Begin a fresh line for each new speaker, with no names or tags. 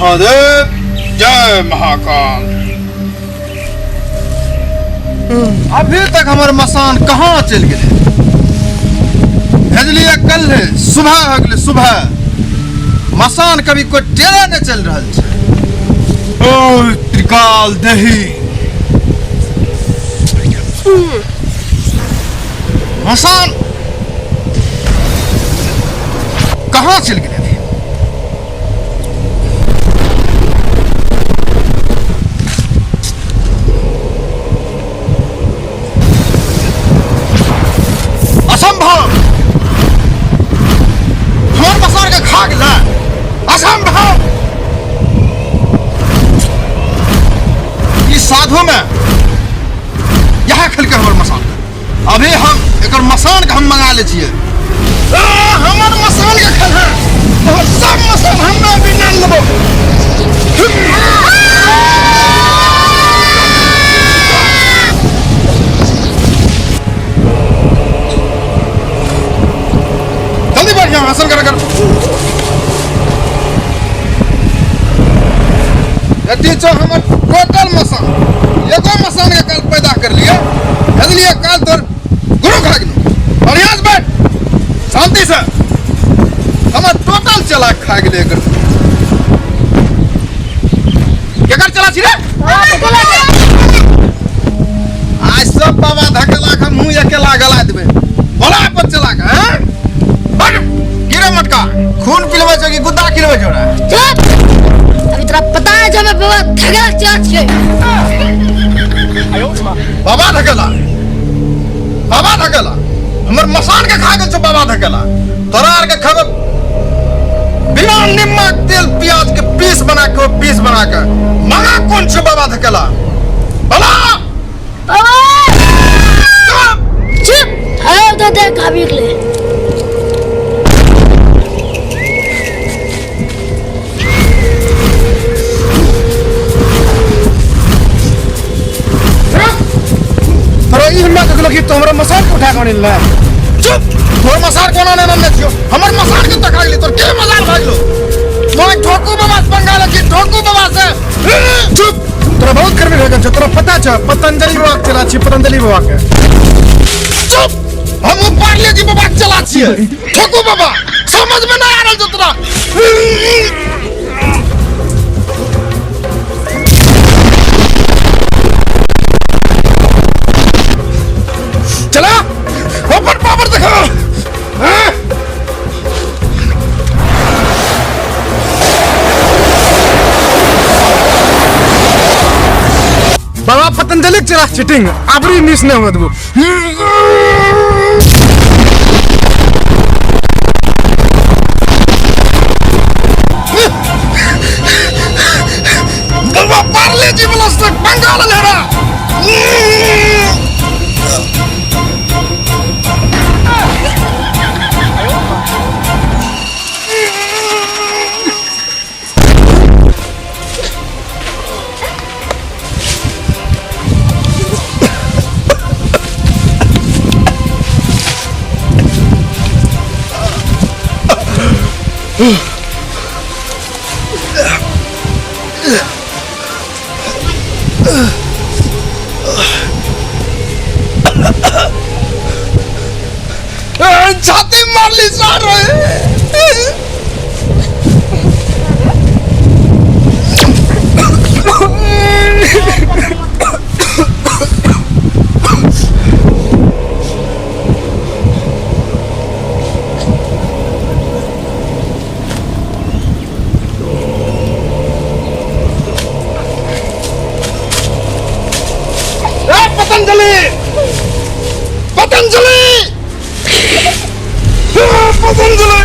महादेव, जय महाकाल। अभी तक हमारे मसान कहाँ चल गए? भेजलिए कल सुबह हो गए, सुबह मसान कभी कोई डेरा नहीं चल रहा है। ओ त्रिकाल दही मसान कहाँ चल गए? असंभव, हमारे मसान के खा गया। असंभव, इस साधु में यहाँ खेल के हमारे मसान का अभी हम एक मसान का हम मंगा ले छिए। हमारे मसान के खेल है और सब मसान हम भी नहीं लेबो। जल्दी बैठ जाओ, हासिल कर टीचर हमर टोटल मसान एगो मसान के कल पैदा कर लिए। इसलिए कल तोर गुरु खा गेलो। और यहाँ से बैठ शांति से। हमर टोटल चला खा गेले। एकर केकर चला छी रे? आज सब बाबा धकेला के मुंह अकेला गला देबे। बोला पर चला के हैं? बड़ गिरे मटका खून पिलवे छ कि गुद्दा किलवे छ रे?
चुप, अभी तेरा पता है जब मैं बाबा धकेला चाट छे।
बाबा धकेला, बाबा धकेला हमर मसान के खा गेल छ। बाबा धकेला तोरा आर के खब बिना नमक तेल प्याज के पीस बना के मंगा कौन छ? बाबा धकेला बोला।
बाबा चुप, है तो देख अभी ले।
कि तोमरा मसान को उठा के ले। चुप, तोर मसान कोना ने न छियो। हमर मसान के तका गेली। तोर के मसान भागलो? तोय ठोकू बाबा से पंगा की ठोकू बाबा से। चुप, तोरा बहुत गर्मी हो छ। तोरा पता छ पतंजलि बाबा के चला छी। पतंजलि बाबा के चुप, हम ऊपर ले जी बाबा के चला छी। ठोकू बाबा समझ में नहीं आ रहल छ तोरा। चला ऊपर पावर देखो। बाबा पतंजलि चला चिटिंग अबरी मिस नहीं होत वो। बाबा पार्ले जी ब्लस तक बंगाल ले रहा। छाती मार ली सार पतंजलि, पतंजलि, पतंजलि।